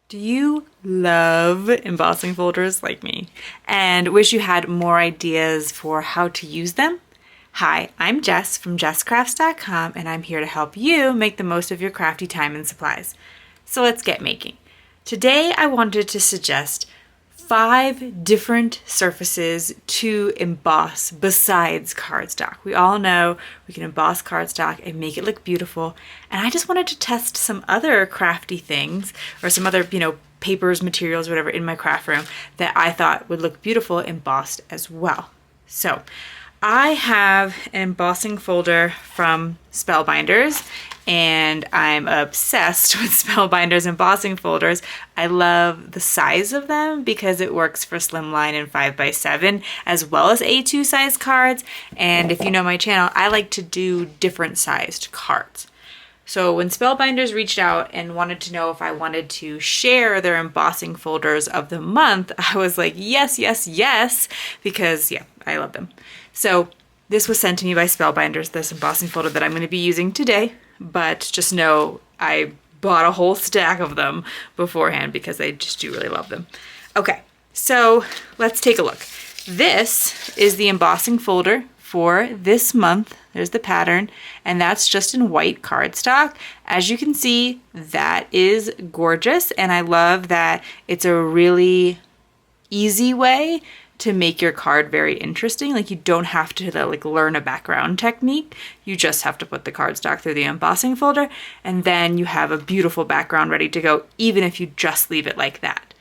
Do you love embossing folders like me and wish you had more ideas for how to use them? Hi, I'm Jess from JessCrafts.com and I'm here to help you make the most of your crafty time and supplies. So let's get making. Today I wanted to suggest 5 different surfaces to emboss besides cardstock. We all know we can emboss cardstock and make it look beautiful. And I just wanted to test some other crafty things or some other, papers, materials, whatever in my craft room that I thought would look beautiful embossed as well. So I have an embossing folder from Spellbinders and I'm obsessed with Spellbinders embossing folders. I love the size of them because it works for slimline and 5x7 as well as A2 size cards. And if you know my channel, I like to do different sized cards. So when Spellbinders reached out and wanted to know if I wanted to share their embossing folders of the month, I was like, yes, yes, yes, because I love them. So this was sent to me by Spellbinders, this embossing folder that I'm going to be using today, but just know I bought a whole stack of them beforehand because I just do really love them. Okay, so let's take a look. This is the embossing folder for this month. There's the pattern, and that's just in white cardstock. As you can see, that is gorgeous, and I love that it's a really easy way to make your card very interesting. Like, you don't have to learn a background technique. You just have to put the cardstock through the embossing folder, and then you have a beautiful background ready to go, even if you just leave it like that.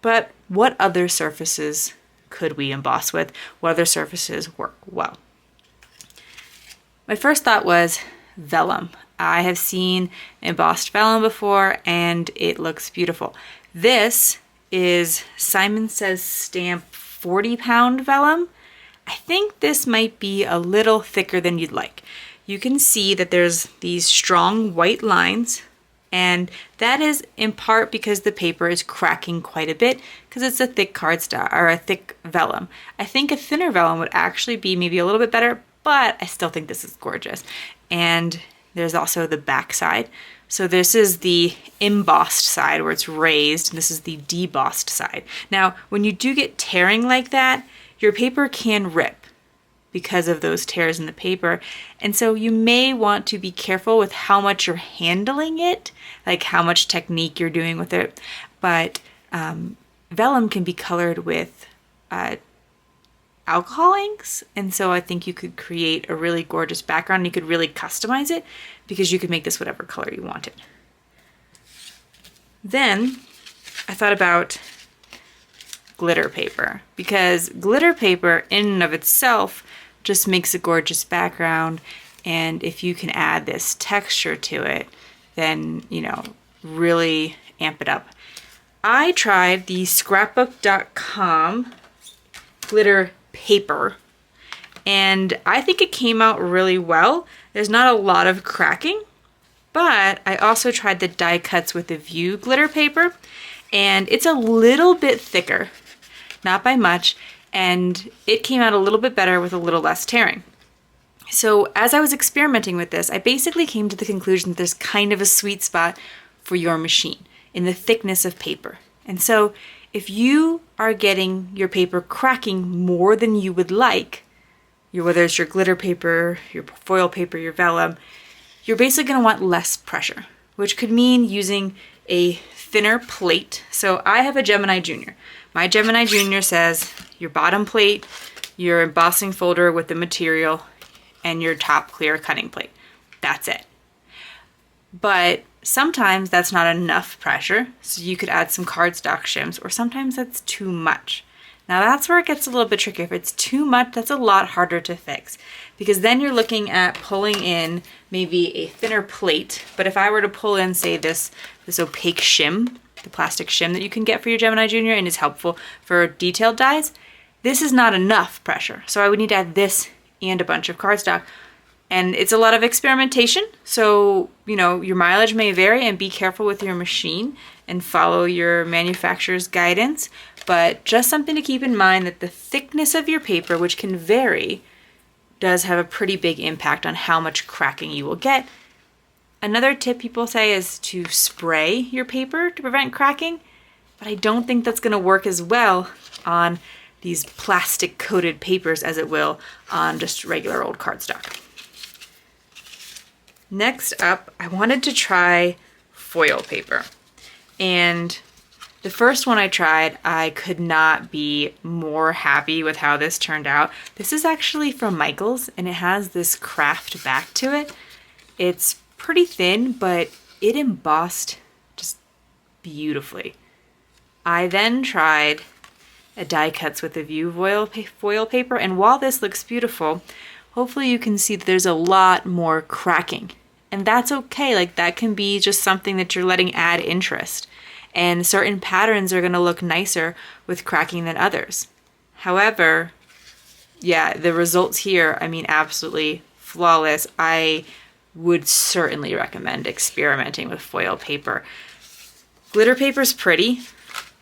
But what other surfaces could we emboss with? What other surfaces work well? My first thought was vellum. I have seen embossed vellum before and it looks beautiful. This is Simon Says Stamp 40-pound vellum. I think this might be a little thicker than you'd like. You can see that there's these strong white lines, and that is in part because the paper is cracking quite a bit because it's a thick cardstock or a thick vellum. I think a thinner vellum would actually be maybe a little bit better, but I still think this is gorgeous. And there's also the back side. So this is the embossed side where it's raised, and this is the debossed side. Now, when you do get tearing like that, your paper can rip because of those tears in the paper. And so you may want to be careful with how much you're handling it, like how much technique you're doing with it. But vellum can be colored with alcohol inks, and so I think you could create a really gorgeous background. You could really customize it because you could make this whatever color you wanted. Then I thought about glitter paper, because glitter paper in and of itself just makes a gorgeous background, and if you can add this texture to it, then really amp it up. I tried the scrapbook.com glitter paper, and I think it came out really well. There's not a lot of cracking, but I also tried the die cuts with the View glitter paper, and it's a little bit thicker, not by much, and it came out a little bit better with a little less tearing. So as I was experimenting with this, I basically came to the conclusion that there's kind of a sweet spot for your machine in the thickness of paper. And so if you are getting your paper cracking more than you would like, whether it's your glitter paper, your foil paper, your vellum, you're basically going to want less pressure, which could mean using a thinner plate. So I have a Gemini Junior. My Gemini Junior says your bottom plate, your embossing folder with the material, and your top clear cutting plate. That's it. But sometimes that's not enough pressure, so you could add some cardstock shims, or sometimes that's too much. Now that's where it gets a little bit tricky. If it's too much, that's a lot harder to fix, because then you're looking at pulling in maybe a thinner plate. But if I were to pull in, say, this opaque shim, the plastic shim that you can get for your Gemini Junior and is helpful for detailed dies, this is not enough pressure. So I would need to add this and a bunch of cardstock. And it's a lot of experimentation, so your mileage may vary, and be careful with your machine and follow your manufacturer's guidance. But just something to keep in mind, that the thickness of your paper, which can vary, does have a pretty big impact on how much cracking you will get. Another tip people say is to spray your paper to prevent cracking, but I don't think that's going to work as well on these plastic coated papers as it will on just regular old cardstock. Next up, I wanted to try foil paper. And the first one I tried, I could not be more happy with how this turned out. This is actually from Michaels, and it has this craft back to it. It's pretty thin, but it embossed just beautifully. I then tried a die cuts with a view foil paper, and while this looks beautiful, hopefully you can see that there's a lot more cracking. And that's okay, like that can be just something that you're letting add interest. And certain patterns are gonna look nicer with cracking than others. However, yeah, the results here, I mean, absolutely flawless. I would certainly recommend experimenting with foil paper. Glitter paper's pretty,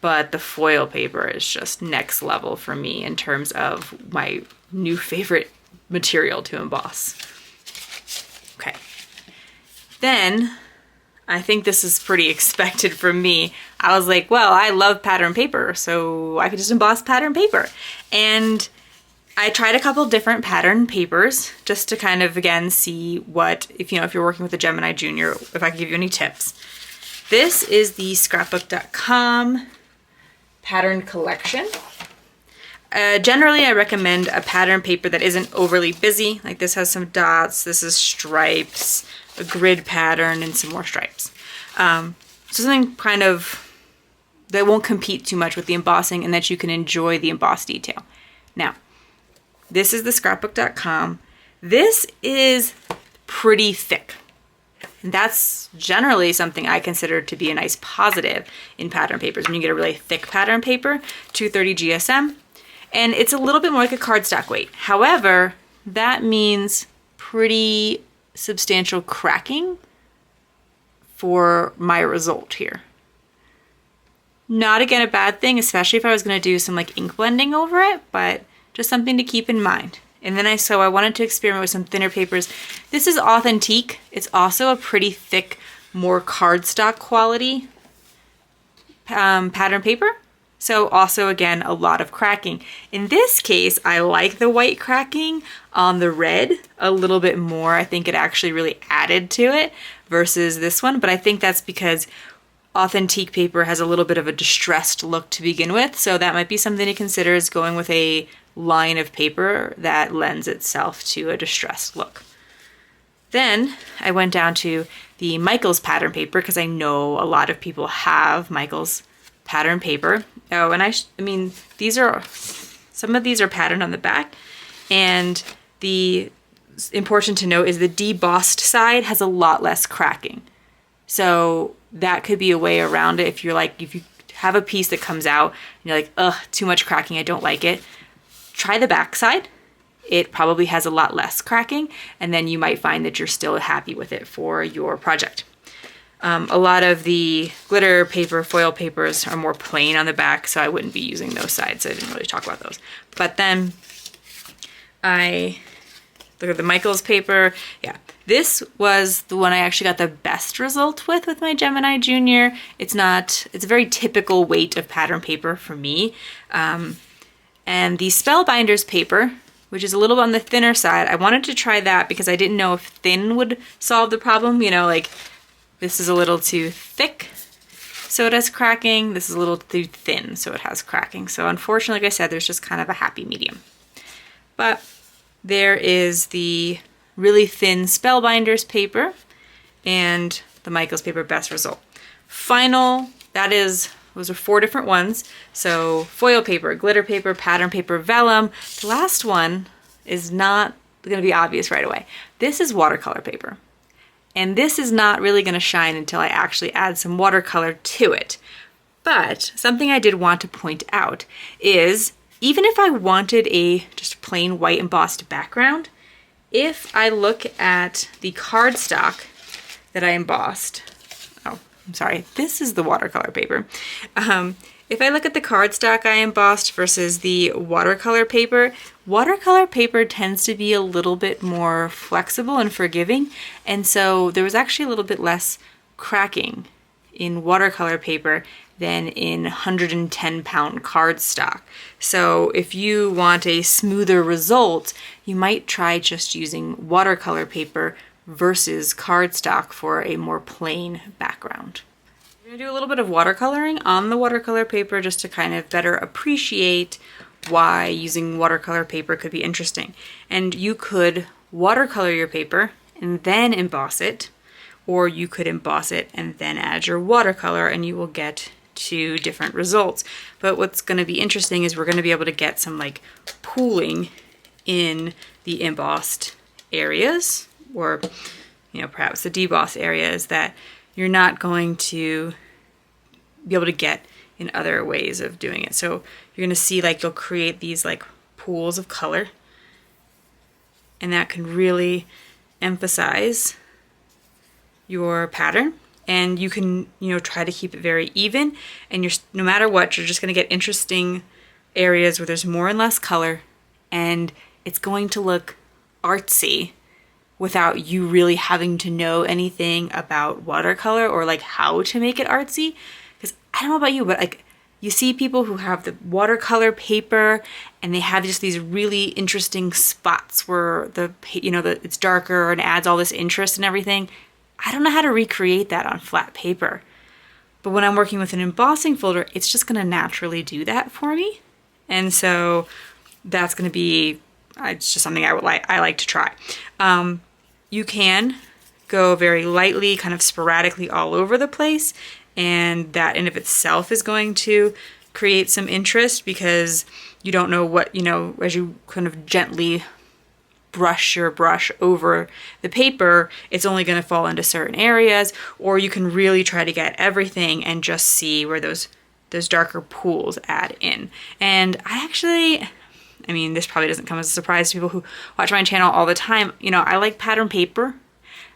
but the foil paper is just next level for me in terms of my new favorite material to emboss. Okay. Then, I think this is pretty expected from me. I was like, well, I love pattern paper, so I could just emboss pattern paper. And I tried a couple different pattern papers just to kind of, again, see what, if you're working with a Gemini Junior, if I can give you any tips. This is the scrapbook.com pattern collection. Generally, I recommend a pattern paper that isn't overly busy. Like this has some dots, this is stripes, a grid pattern, and some more stripes. So something kind of that won't compete too much with the embossing and that you can enjoy the embossed detail. Now, this is the scrapbook.com. This is pretty thick. And that's generally something I consider to be a nice positive in pattern papers. When you get a really thick pattern paper, 230 GSM, and it's a little bit more like a cardstock weight. However, that means pretty substantial cracking for my result here. Not again a bad thing, especially if I was going to do some like ink blending over it, but just something to keep in mind. And then I wanted to experiment with some thinner papers. This is Authentique. It's also a pretty thick, more cardstock quality pattern paper. So also, again, a lot of cracking. In this case, I like the white cracking on the red a little bit more. I think it actually really added to it versus this one, but I think that's because Authentique paper has a little bit of a distressed look to begin with, so that might be something to consider, is going with a line of paper that lends itself to a distressed look. Then I went down to the Michaels pattern paper because I know a lot of people have Michaels pattern paper. Oh, and I mean, some of these are patterned on the back, and the important to note is the debossed side has a lot less cracking. So that could be a way around it if you have a piece that comes out and you're like, ugh, too much cracking, I don't like it. Try the back side. It probably has a lot less cracking, and then you might find that you're still happy with it for your project. A lot of the glitter paper, foil papers are more plain on the back, so I wouldn't be using those sides. I didn't really talk about those. But then I look at the Michaels paper. Yeah, this was the one I actually got the best result with my Gemini Junior. It's a very typical weight of pattern paper for me. And the Spellbinders paper, which is a little on the thinner side, I wanted to try that because I didn't know if thin would solve the problem. Like this is a little too thick, so it has cracking. This is a little too thin, so it has cracking. So unfortunately, like I said, there's just kind of a happy medium. But there is the really thin Spellbinders paper and the Michaels paper best result. Final, those are 4 different ones. So foil paper, glitter paper, pattern paper, vellum. The last one is not going to be obvious right away. This is watercolor paper. And this is not really going to shine until I actually add some watercolor to it. But something I did want to point out is, even if I wanted a just plain white embossed background, if I look at the cardstock that I embossed, oh, I'm sorry, this is the watercolor paper. If I look at the cardstock I embossed versus the watercolor paper tends to be a little bit more flexible and forgiving, and so there was actually a little bit less cracking in watercolor paper than in 110-pound cardstock. So if you want a smoother result, you might try just using watercolor paper versus cardstock for a more plain background. I'm going to do a little bit of watercoloring on the watercolor paper just to kind of better appreciate why using watercolor paper could be interesting. And you could watercolor your paper and then emboss it, or you could emboss it and then add your watercolor, and you will get two different results. But what's going to be interesting is we're going to be able to get some like pooling in the embossed areas, or perhaps the debossed areas that you're not going to be able to get in other ways of doing it. So you're going to see like you'll create these like pools of color, and that can really emphasize your pattern. And you can try to keep it very even, and no matter what, you're just going to get interesting areas where there's more and less color, and it's going to look artsy without you really having to know anything about watercolor or like how to make it artsy. Because I don't know about you, but like you see people who have the watercolor paper and they have just these really interesting spots where it's darker and adds all this interest and everything. I don't know how to recreate that on flat paper. But when I'm working with an embossing folder, it's just going to naturally do that for me. And so that's going to be, it's just something I like to try. You can go very lightly, kind of sporadically all over the place, and that in of itself is going to create some interest, because you don't know what, as you kind of gently brush your brush over the paper, it's only going to fall into certain areas, or you can really try to get everything and just see where those darker pools add in. And this probably doesn't come as a surprise to people who watch my channel all the time. I like pattern paper.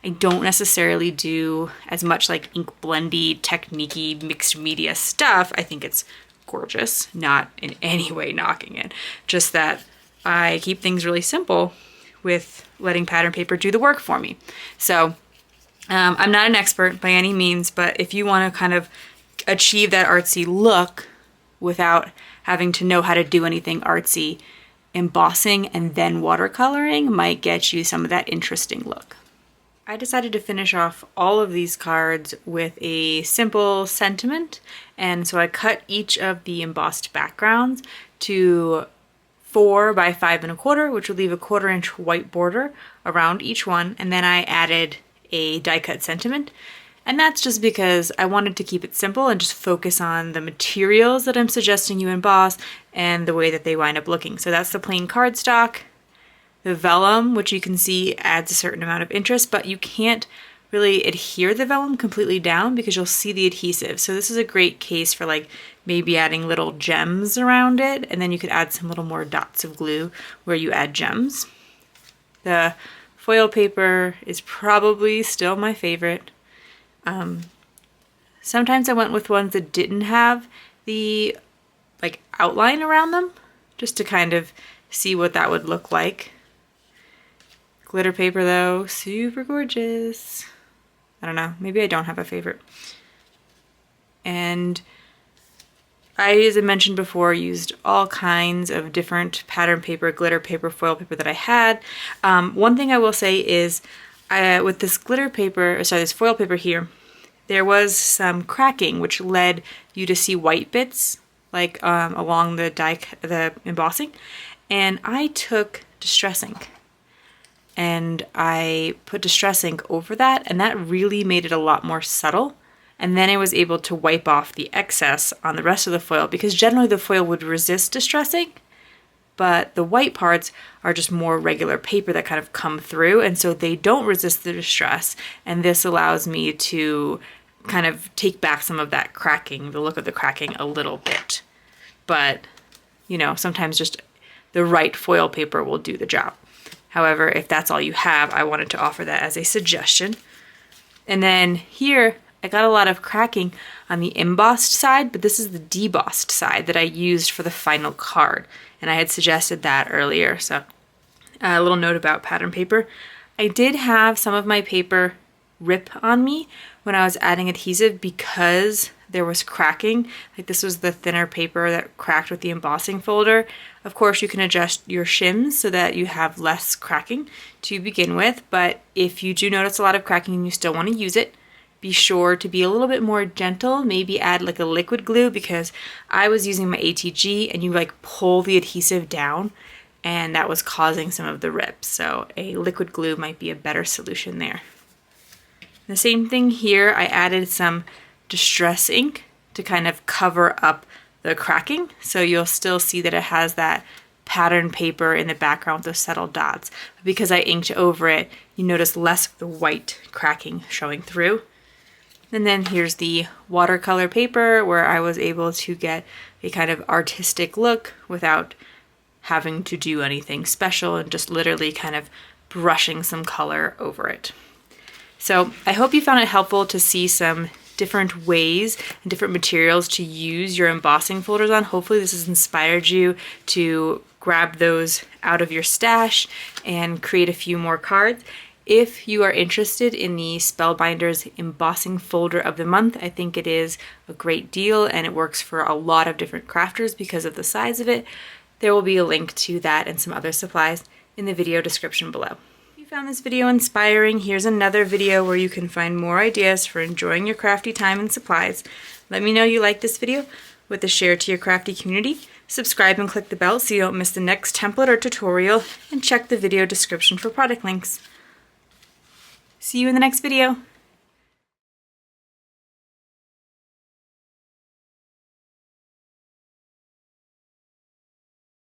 I don't necessarily do as much like ink blendy, technique-y, mixed media stuff. I think it's gorgeous, not in any way knocking it. Just that I keep things really simple with letting pattern paper do the work for me. So I'm not an expert by any means, but if you want to kind of achieve that artsy look without having to know how to do anything artsy, embossing and then watercoloring might get you some of that interesting look. I decided to finish off all of these cards with a simple sentiment, and so I cut each of the embossed backgrounds to 4 by 5 1/4, which would leave a 1/4 inch white border around each one, and then I added a die cut sentiment. And that's just because I wanted to keep it simple and just focus on the materials that I'm suggesting you emboss and the way that they wind up looking. So that's the plain cardstock, the vellum, which you can see adds a certain amount of interest, but you can't really adhere the vellum completely down because you'll see the adhesive. So this is a great case for like maybe adding little gems around it, and then you could add some little more dots of glue where you add gems. The foil paper is probably still my favorite. Sometimes I went with ones that didn't have the like outline around them, just to kind of see what that would look like. Glitter paper though, super gorgeous. I don't know, maybe I don't have a favorite. And I, as I mentioned before, used all kinds of different pattern paper, glitter paper, foil paper that I had. One thing I will say is with this this foil paper here, there was some cracking which led you to see white bits like along the embossing, and I took Distress ink and I put Distress ink over that, and that really made it a lot more subtle. And then I was able to wipe off the excess on the rest of the foil, because generally the foil would resist Distress ink, but the white parts are just more regular paper that kind of come through, and so they don't resist the distress, and this allows me to kind of take back some of that cracking, the look of the cracking a little bit. But, sometimes just the right foil paper will do the job. However, if that's all you have, I wanted to offer that as a suggestion. And then here, I got a lot of cracking on the embossed side, but this is the debossed side that I used for the final card. And I had suggested that earlier, so a little note about pattern paper. I did have some of my paper rip on me when I was adding adhesive because there was cracking. Like this was the thinner paper that cracked with the embossing folder. Of course, you can adjust your shims so that you have less cracking to begin with, but if you do notice a lot of cracking and you still want to use it, be sure to be a little bit more gentle. Maybe add like a liquid glue, because I was using my ATG and you like pull the adhesive down and that was causing some of the rips. So a liquid glue might be a better solution there. The same thing here, I added some distress ink to kind of cover up the cracking, so you'll still see that it has that pattern paper in the background with those settled dots. But because I inked over it, you notice less of the white cracking showing through. And then here's the watercolor paper where I was able to get a kind of artistic look without having to do anything special and just literally kind of brushing some color over it. So I hope you found it helpful to see some different ways and different materials to use your embossing folders on. Hopefully this has inspired you to grab those out of your stash and create a few more cards. If you are interested in the Spellbinders embossing folder of the month, I think it is a great deal and it works for a lot of different crafters because of the size of it. There will be a link to that and some other supplies in the video description below. If you found this video inspiring, here's another video where you can find more ideas for enjoying your crafty time and supplies. Let me know you like this video with a share to your crafty community. Subscribe and click the bell so you don't miss the next template or tutorial, and check the video description for product links. See you in the next video.